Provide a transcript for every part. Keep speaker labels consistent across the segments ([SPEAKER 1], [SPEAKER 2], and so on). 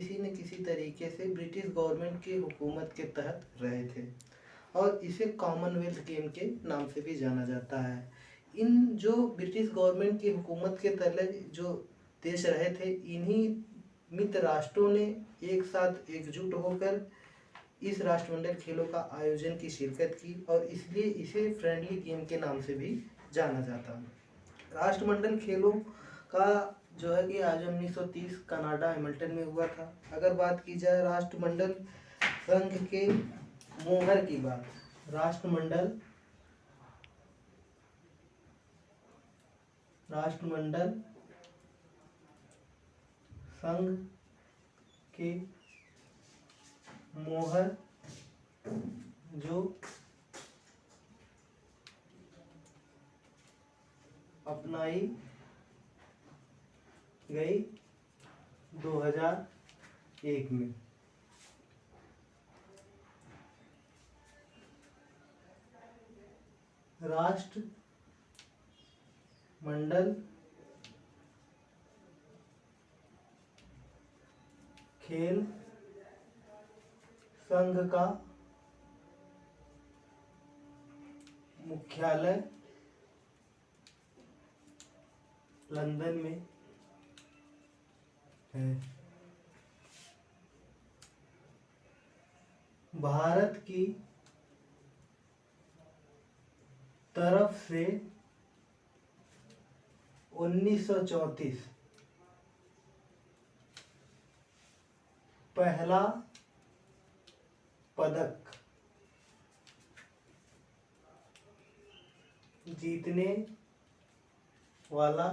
[SPEAKER 1] किसी न किसी तरीके से ब्रिटिश गवर्नमेंट की हुकूमत के तहत रहे थे और इसे कॉमनवेल्थ गेम के नाम से भी जाना जाता है। इन जो ब्रिटिश गवर्नमेंट की हुकूमत के तले जो देश रहे थे, इन्हीं मित्र राष्ट्रों ने एक साथ एकजुट होकर इस राष्ट्रमंडल खेलों का आयोजन की शिरकत की और इसलिए इसे फ्रेंडली गेम के नाम से भी जाना जाता है। राष्ट्रमंडल खेलों का जो है कि आज 1930 कनाडा हैमिल्टन में हुआ था। अगर बात की जाए राष्ट्रमंडल संघ के मोहर की बात, राष्ट्रमंडल संघ के मोहर जो अपनाई गई 2001 में। राष्ट्रमंडल खेल संघ का मुख्यालय लंदन में है। भारत की तरफ से 1934 पहला पदक जीतने वाला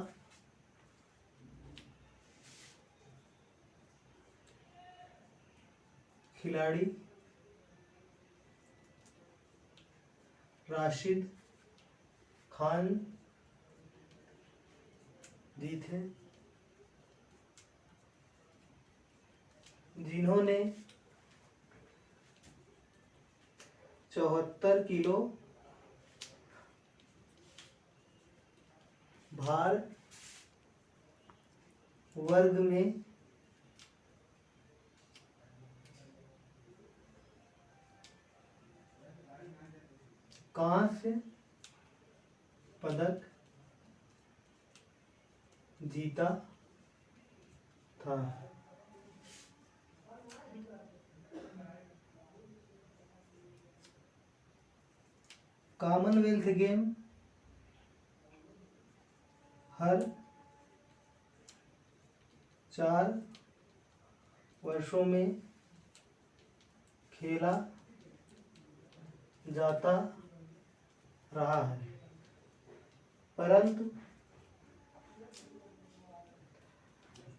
[SPEAKER 1] खिलाड़ी राशिद खान जी थे, जिन्होंने 74 किलो भार वर्ग में कांस्य पदक जीता था। कॉमनवेल्थ गेम हर 4 वर्षों में खेला जाता रहा है, परंतु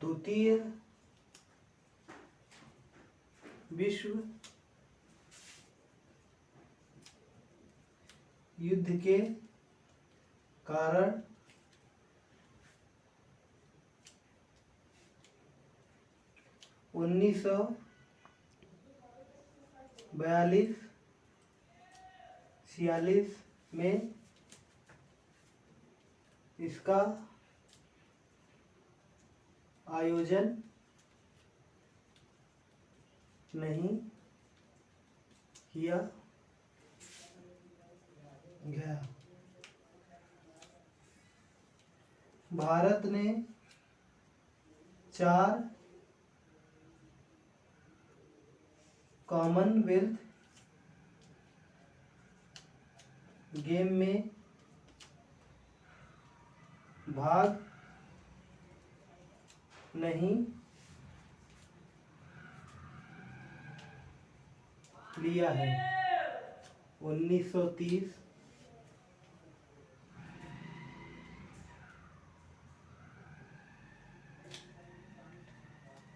[SPEAKER 1] द्वितीय विश्व युद्ध के कारण 1942-46 में इसका आयोजन नहीं किया गया। भारत ने 4 कॉमनवेल्थ गेम में भाग नहीं लिया है। 1930,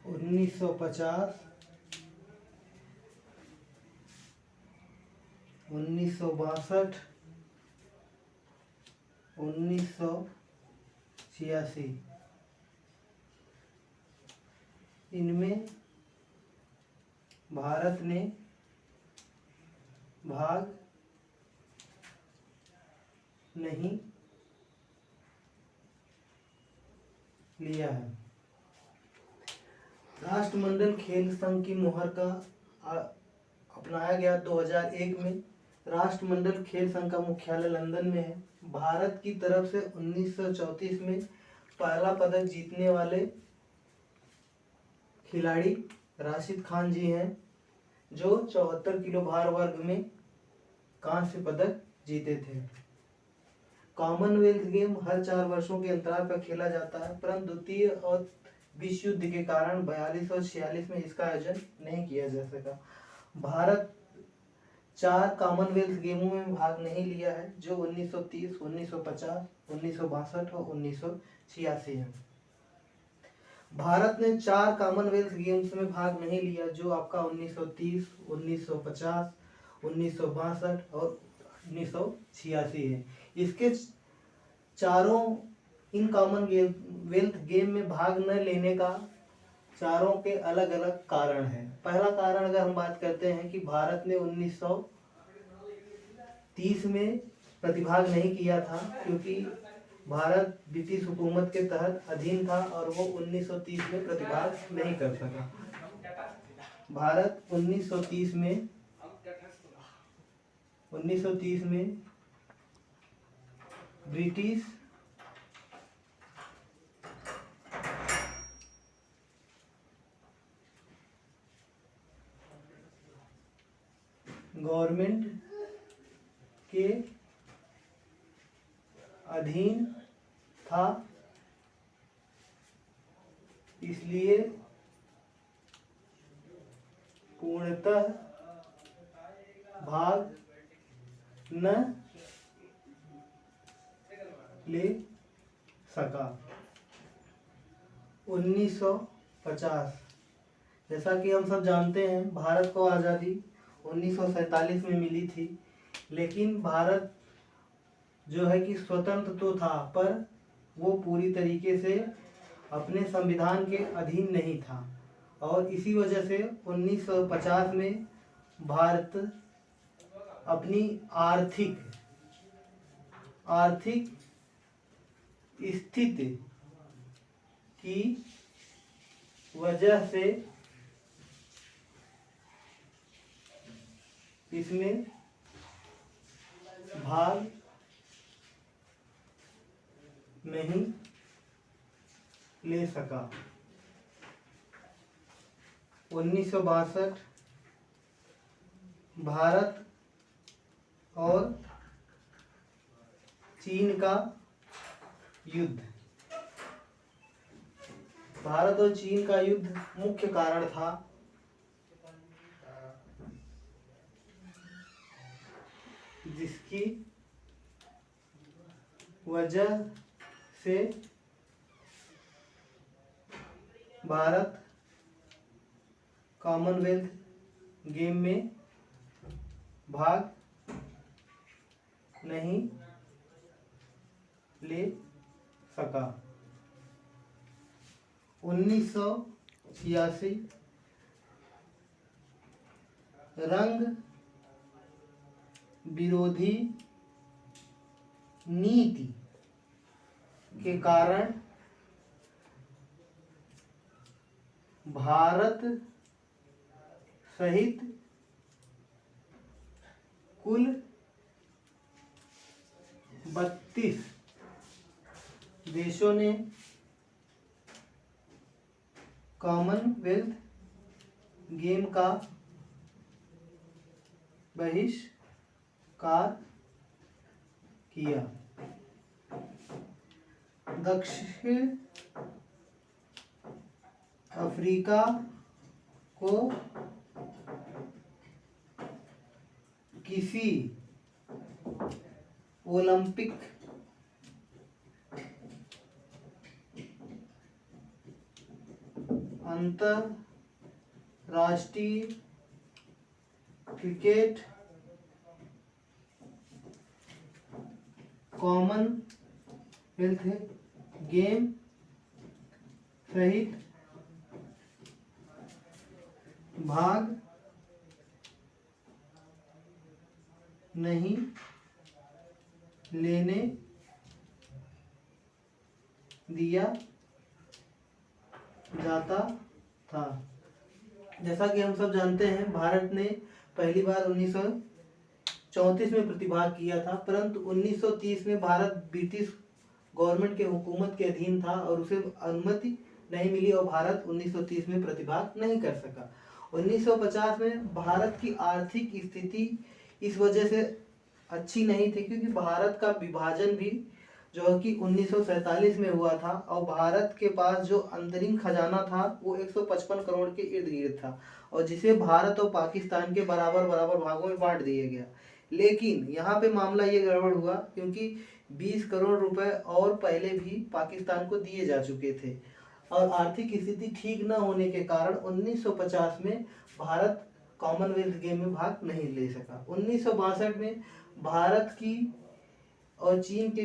[SPEAKER 1] 1950, 1962, 1986 इनमें भारत ने भाग नहीं लिया है। राष्ट्रमंडल खेल संघ की मुहर का अपनाया गया 2001 में। राष्ट्रमंडल खेल संघ का मुख्यालय लंदन में है। भारत की तरफ से 1934 में पहला पदक जीतने वाले खिलाड़ी राशिद खान जी हैं, जो 74 किलो भार वर्ग में कांस्य पदक जीते थे। कॉमनवेल्थ गेम हर 4 वर्षों के अंतराल पर खेला जाता है, परंतु द्वितीय और विश्व युद्ध के कारण 42 और 46 में इसका आयोजन नहीं किया जा सका। भारत 4 कॉमनवेल्थ गेमों में भाग नहीं लिया है, जो 1930, 1950, 1962 और 1986 है। भारत ने 4 कॉमनवेल्थ गेम्स में भाग नहीं लिया, जो आपका 1930, 1950, 1962 और 1986 है। इसके चारों इन कॉमनवेल्थ गेम में भाग न लेने का चारों के अलग अलग कारण हैं। पहला कारण अगर हम बात करते हैं कि भारत ने 1930 में प्रतिभाग नहीं किया था, क्योंकि भारत ब्रिटिश हुकूमत के तहत अधीन था और वो 1930 में प्रतिभाग नहीं कर सका। भारत 1930 में ब्रिटिश गवर्नमेंट के अधीन था, इसलिए पूर्णतः भाग न ले सका। 1950, जैसा कि हम सब जानते हैं, भारत को आज़ादी 1947 में मिली थी, लेकिन भारत जो है कि स्वतंत्र तो था, पर वो पूरी तरीके से अपने संविधान के अधीन नहीं था, और इसी वजह से 1950 में भारत अपनी आर्थिक स्थिति की वजह से इसमें भाग नहीं ले सका। 1962 भारत और चीन का युद्ध। भारत और चीन का युद्ध मुख्य कारण था, जिसकी वजह से भारत कॉमनवेल्थ गेम में भाग नहीं ले सका। 1986 रंग विरोधी नीति के कारण भारत सहित कुल 32 देशों ने कॉमनवेल्थ गेम का बहिष्कार किया। दक्षिण अफ्रीका को किसी ओलंपिक अंतरराष्ट्रीय क्रिकेट कॉमनवेल्थ गेम सहित भाग नहीं लेने दिया जाता था। जैसा कि हम सब जानते हैं, भारत ने पहली बार 1934 में प्रतिभाग किया था, परंतु 1930 में भारत ब्रिटिश गवर्नमेंट के हुकूमत के अधीन था और उसे अनुमति नहीं मिली और भारत 1930 में प्रतिभाग नहीं कर सका। 1950 में भारत की आर्थिक स्थिति इस वजह से अच्छी नहीं थी क्योंकि भारत का विभाजन भी जो कि 1947 में हुआ था और भारत के पास जो अंतरिम खजाना था वो 155 करोड़ के इर्द गिर्द था और जिसे भारत और पाकिस्तान के बराबर बराबर भागों में बांट दिया गया। लेकिन यहाँ पे मामला ये गड़बड़ हुआ क्योंकि 20 करोड़ रुपए और पहले भी पाकिस्तान को दिए जा चुके थे और आर्थिक स्थिति ठीक न होने के कारण 1950 में भारत कॉमनवेल्थ गेम में भाग नहीं ले सका। 1962 में भारत की और चीन के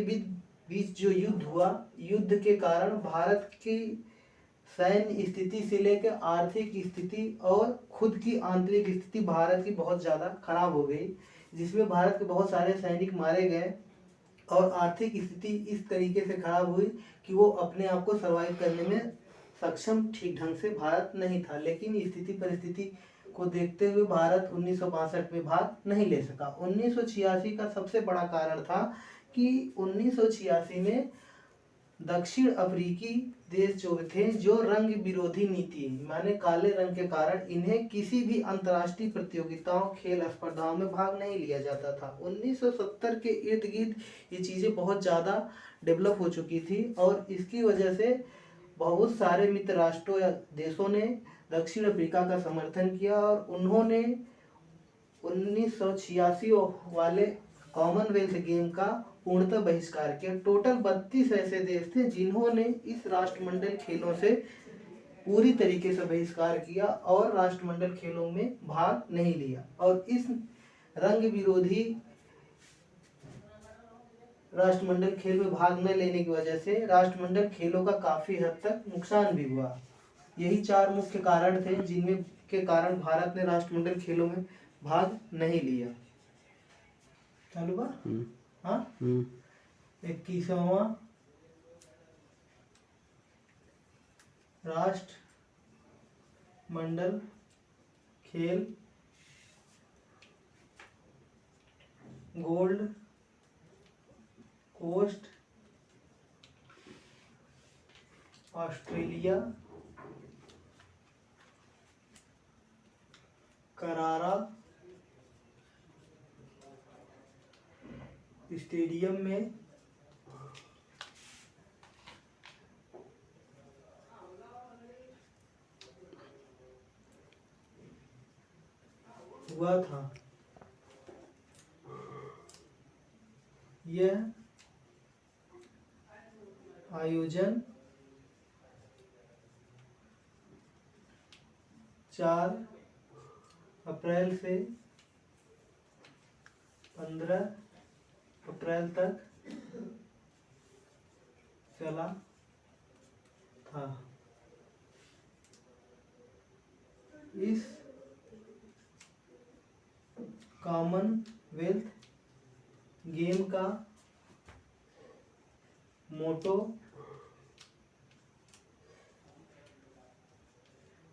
[SPEAKER 1] बीच जो युद्ध हुआ, युद्ध के कारण भारत की सैन्य स्थिति से लेकर आर्थिक स्थिति और खुद की आंतरिक स्थिति भारत की बहुत ज़्यादा खराब हो गई, जिसमें भारत के बहुत सारे सैनिक मारे गए और आर्थिक स्थिति इस तरीके से खराब हुई कि वो अपने आप को सर्वाइव करने में सक्षम ठीक ढंग से भारत नहीं था। लेकिन स्थिति परिस्थिति को देखते हुए भारत 1962 में भाग नहीं ले सका। 1986 का सबसे बड़ा कारण था कि 1986 में दक्षिण अफ्रीकी देश जो थे जो रंग विरोधी नीति माने काले रंग के कारण इन्हें किसी भी अंतर्राष्ट्रीय प्रतियोगिताओं खेल स्पर्धाओं में भाग नहीं लिया जाता था। 1970 के इर्द गिर्द ये चीज़ें बहुत ज़्यादा डेवलप हो चुकी थी और इसकी वजह से बहुत सारे मित्र राष्ट्रों या देशों ने दक्षिण अफ्रीका का समर्थन किया और उन्होंने 1986 वाले कॉमनवेल्थ गेम का पूर्णतः बहिष्कार किया। टोटल 32 ऐसे देश थे जिन्होंने इस राष्ट्रमंडल खेलों से पूरी तरीके से बहिष्कार किया और राष्ट्रमंडल खेलों में भाग नहीं लिया और इस रंग विरोधी राष्ट्रमंडल खेल में भाग न लेने की वजह से राष्ट्रमंडल खेलों का काफी हद तक नुकसान भी हुआ। यही 4 मुख्य कारण थे जिनमें के कारण भारत ने राष्ट्रमंडल खेलों में भाग नहीं लिया। चालू बा? हाँ 21वां राष्ट्रमंडल खेल गोल्ड कोस्ट ऑस्ट्रेलिया करारा स्टेडियम में हुआ था। यह आयोजन 4 अप्रैल से 15 अप्रैल तक चला था। इस कॉमनवेल्थ गेम का मोटो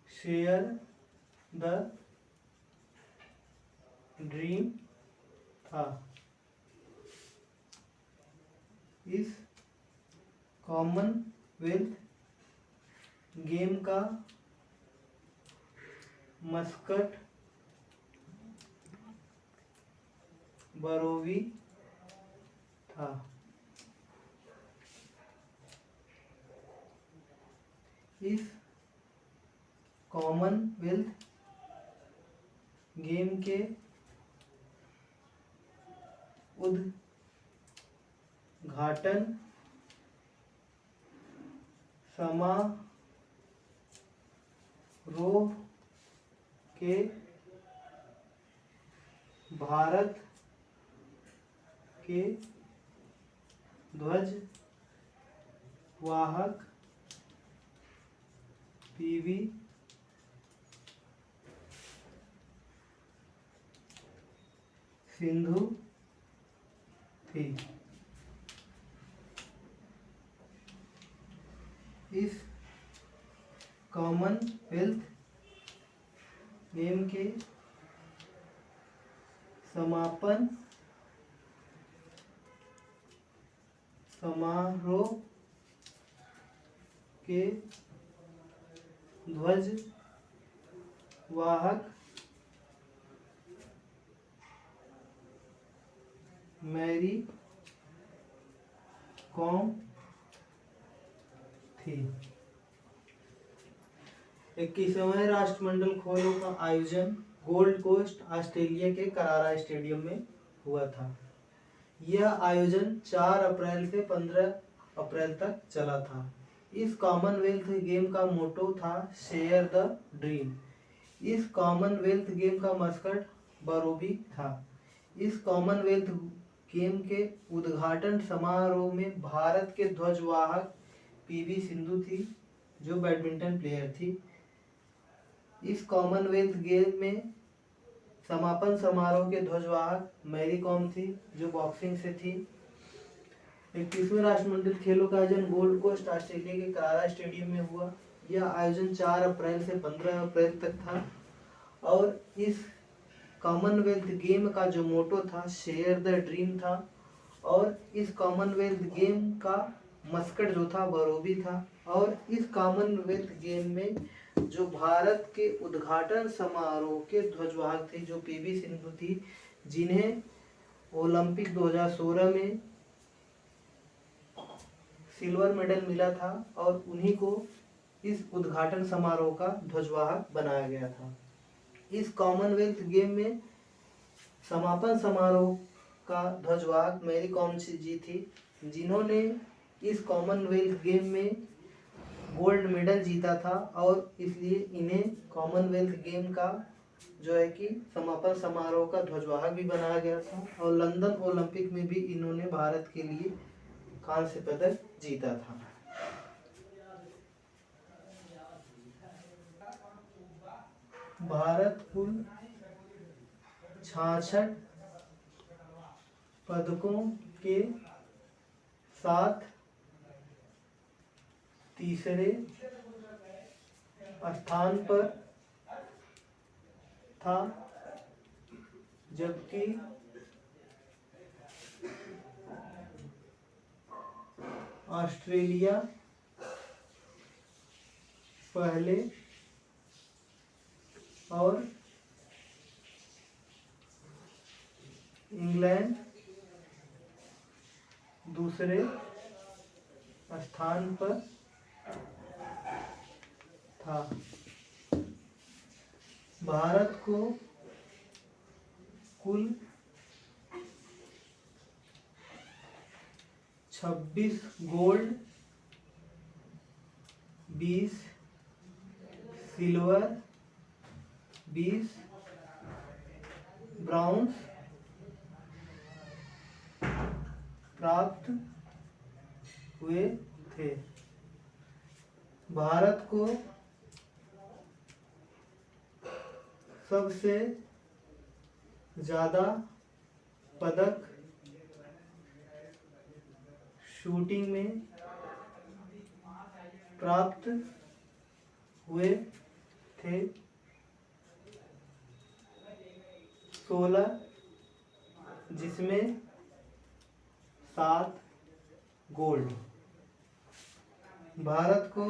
[SPEAKER 1] शेयर द ड्रीम था। इस कॉमनवेल्थ गेम का मस्कट बरोवी था। इस कॉमनवेल्थ गेम के उद्घाटन समारोह के भारत के ध्वज वाहक पीवी सिंधु थी। इस कॉमनवेल्थ गेम के समापन समारोह के ध्वज वाहक मैरी कॉम थी। 21वें राष्ट्रमंडल खेलों का आयोजन गोल्ड कोस्ट ऑस्ट्रेलिया के करारा स्टेडियम में हुआ था। यह आयोजन 4 अप्रैल से 15 अप्रैल तक चला था। इस कॉमनवेल्थ गेम का मोटो था शेयर द ड्रीम। इस कॉमनवेल्थ गेम का मस्कट बरोबी था। इस कॉमनवेल्थ गेम के उद्घाटन समारोह में भारत के ध्वजवाहक पीवी सिंधु थी, जो बैडमिंटन प्लेयर थी। इस कॉमनवेल्थ गेम में समापन समारोह के ध्वजवाहक मैरी कॉम थी, जो बॉक्सिंग से थी। 21वें राष्ट्रमंडल खेलों का आयोजन गोल्ड कोस्ट ऑस्ट्रेलिया के करारा स्टेडियम में हुआ। यह आयोजन 4 अप्रैल से 15 अप्रैल तक था और इस कॉमनवेल्थ गेम का जो मोटो था शेयर द ड्रीम था और इस कॉमनवेल्थ गेम का मस्कट जो था बरोबी था। और इस कॉमनवेल्थ गेम में जो भारत के उद्घाटन समारोह के ध्वजवाहक थे, जो पीवी सिंधु थी, जिन्हें ओलंपिक 2016 में सिल्वर मेडल मिला था और उन्हीं को इस उद्घाटन समारोह का ध्वजवाहक बनाया गया था। इस कॉमनवेल्थ गेम में समापन समारोह का ध्वजवाहक मैरी कॉम जी थी, जिन्होंने इस कॉमनवेल्थ गेम में गोल्ड मेडल जीता था और इसलिए इन्हें कॉमनवेल्थ गेम का जो है कि समापन समारोह का ध्वजवाहक भी बनाया गया था। और लंदन ओलंपिक में भी इन्होंने भारत के लिए कांस्य पदक जीता था। भारत कुल 66 पदकों के साथ तीसरे स्थान पर था, जबकि ऑस्ट्रेलिया पहले और इंग्लैंड दूसरे स्थान पर था। भारत को कुल 26 गोल्ड, 20 सिल्वर, 20 ब्राउन्स प्राप्त हुए थे। भारत को सबसे ज़्यादा पदक शूटिंग में प्राप्त हुए थे, 16, जिसमें 7 गोल्ड। भारत को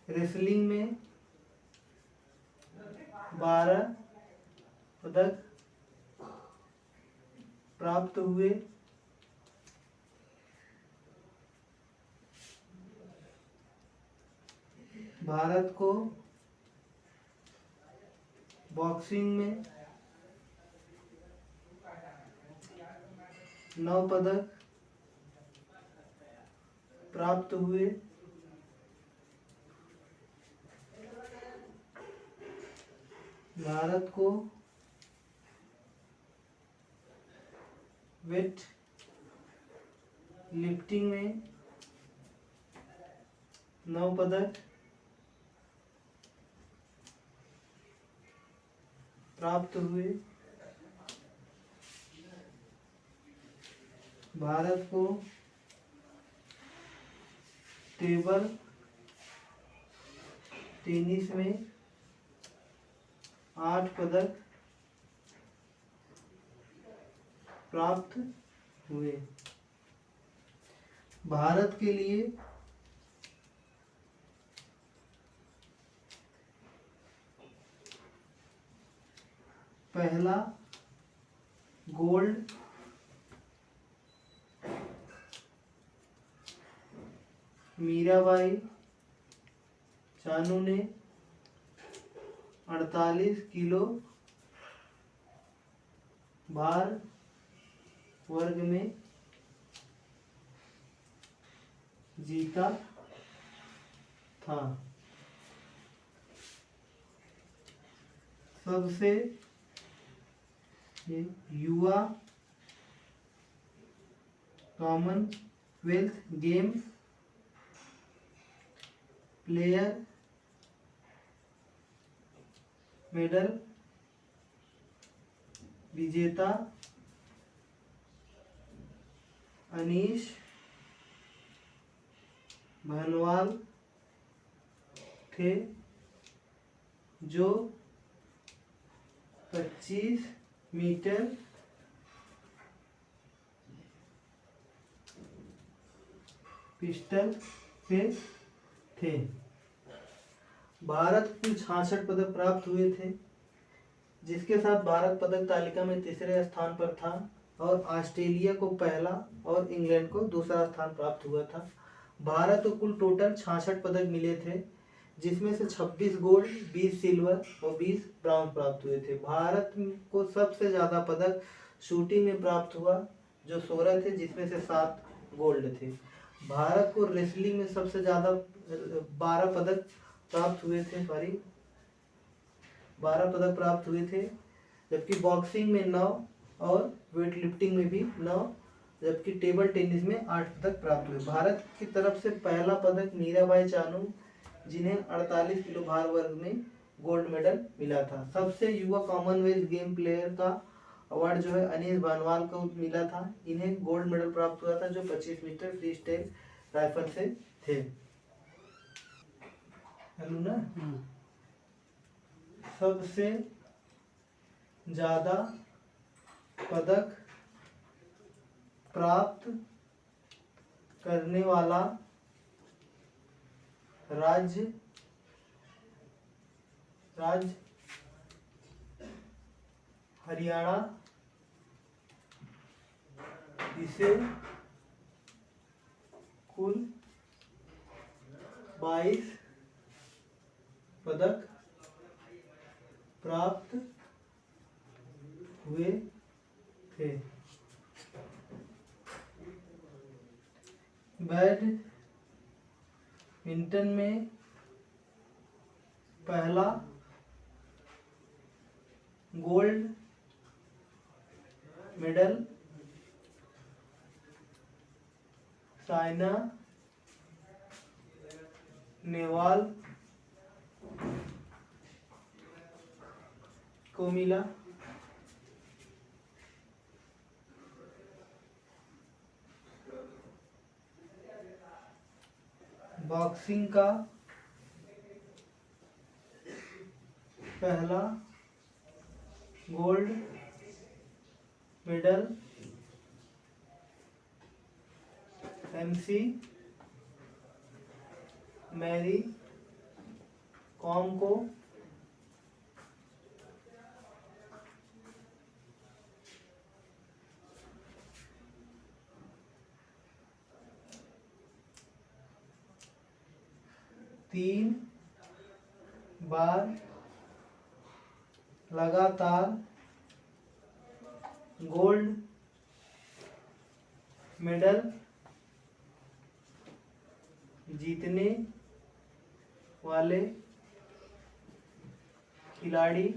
[SPEAKER 1] रेसलिंग में 12 पदक प्राप्त हुए। भारत को बॉक्सिंग में 9 पदक प्राप्त हुए। भारत को वेट लिफ्टिंग में 9 पदक प्राप्त हुए। भारत को टेबल टेनिस में 8 पदक प्राप्त हुए। भारत के लिए पहला गोल्ड मीराबाई चानू ने 48 किलो भार वर्ग में जीता था। सबसे युवा कॉमनवेल्थ गेम प्लेयर मेडल विजेता अनीश भानवाल थे, जो 25 मीटर पिस्टल पे थे। भारत कुल 66 पदक प्राप्त हुए थे, जिसके साथ भारत पदक तालिका में तीसरे स्थान पर था और ऑस्ट्रेलिया को पहला और इंग्लैंड को दूसरा स्थान प्राप्त हुआ था। भारत को कुल टोटल 66 पदक मिले थे, जिसमें से 26 गोल्ड, 20 सिल्वर और 20 ब्राउन प्राप्त हुए थे। भारत को सबसे ज़्यादा पदक शूटिंग में प्राप्त हुआ, जो 16 थे, जिसमें से 7 गोल्ड थे। भारत को रेसलिंग में सबसे ज़्यादा 12 पदक प्राप्त हुए थे, 12 पदक प्राप्त हुए थे, जबकि बॉक्सिंग में 9 और वेट लिफ्टिंग में भी 9, जबकि टेबल टेनिस में 8 पदक प्राप्त हुए। भारत की तरफ से पहला पदक मीराबाई चानू, जिन्हें 48 किलो भार वर्ग में गोल्ड मेडल मिला था। सबसे युवा कॉमनवेल्थ गेम प्लेयर का अवार्ड जो है अनीश भानवाल को मिला था। इन्हें गोल्ड मेडल प्राप्त हुआ था, जो 25 मीटर फ्री स्टाइल राइफल से थे। हेलो ना। सबसे ज्यादा पदक प्राप्त करने वाला राज्य हरियाणा, इसे कुल 22 पदक प्राप्त हुए थे। बैडमिंटन में पहला गोल्ड मेडल साइना नेहवाल को मिला। बॉक्सिंग का पहला gold medal MC Mary Kom को तीन बार लगातार गोल्ड मेडल जीतने वाले खिलाड़ी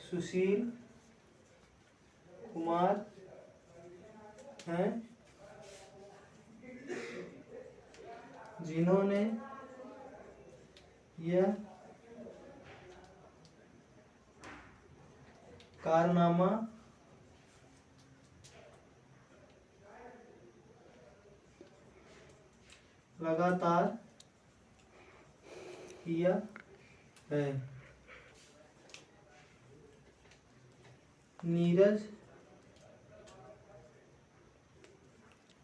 [SPEAKER 1] सुशील कुमार हैं, जिन्होंने यह कारनामा लगातार किया है। नीरज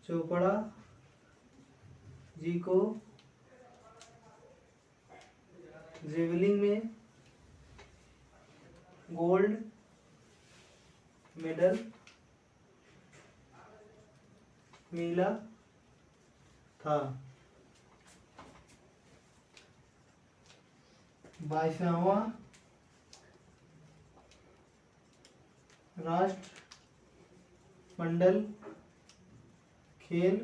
[SPEAKER 1] चोपड़ा जी को जेवलिन में गोल्ड मेडल मिला था। 22वां राष्ट्रमंडल खेल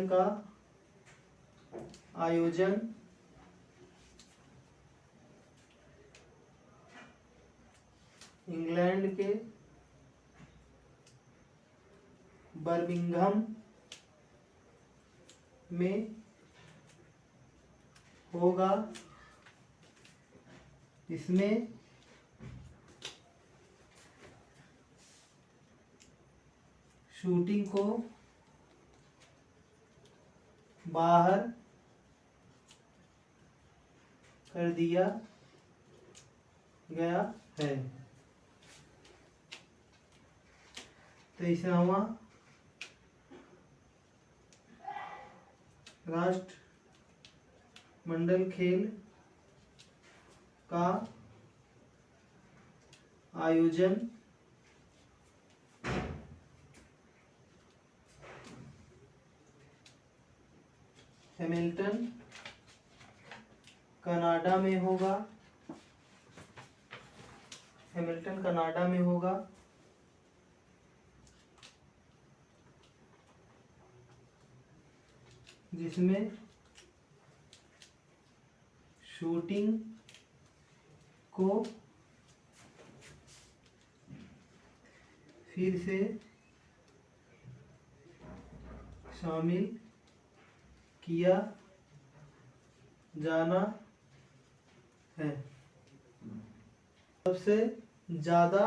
[SPEAKER 1] का आयोजन इंग्लैंड के बर्मिंघम में होगा। इसमें शूटिंग को बाहर कर दिया गया है। 23वां राष्ट्रमंडल खेल का आयोजन हैमिल्टन कनाडा में होगा। जिसमें शूटिंग को फिर से शामिल किया जाना है। सबसे ज़्यादा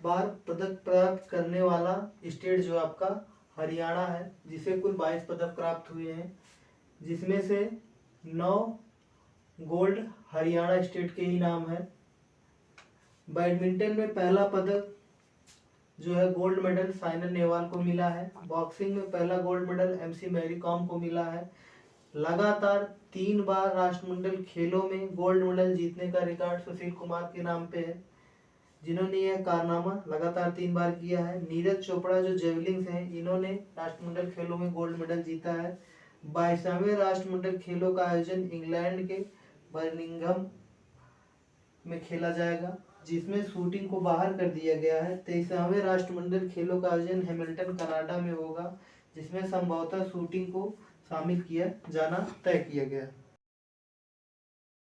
[SPEAKER 1] बार पदक प्राप्त करने वाला स्टेट जो आपका हरियाणा है, जिसे कुल 22 पदक प्राप्त हुए हैं, जिसमें से 9 गोल्ड हरियाणा स्टेट के ही नाम है। बैडमिंटन में पहला पदक जो है गोल्ड मेडल साइना नेहवाल को मिला है। बॉक्सिंग में पहला gold medal MC Mary Kom को मिला है। लगातार 3 बार राष्ट्रमंडल खेलों में गोल्ड मेडल जीतने का रिकॉर्ड सुशील कुमार के नाम पे है, जिन्होंने यह कारनामा लगातार 3 बार किया है। नीरज चोपड़ा जो जेवलिन हैं, इन्होंने राष्ट्रमंडल खेलों में गोल्ड मेडल जीता है। 22वें राष्ट्रमंडल खेलों का आयोजन इंग्लैंड के बर्मिंघम में खेला जाएगा, जिसमें शूटिंग को बाहर कर दिया गया है। 23वें राष्ट्रमंडल खेलों का आयोजन हैमिल्टन कनाडा में होगा, जिसमें संभवतः शूटिंग को शामिल किया जाना तय किया गया।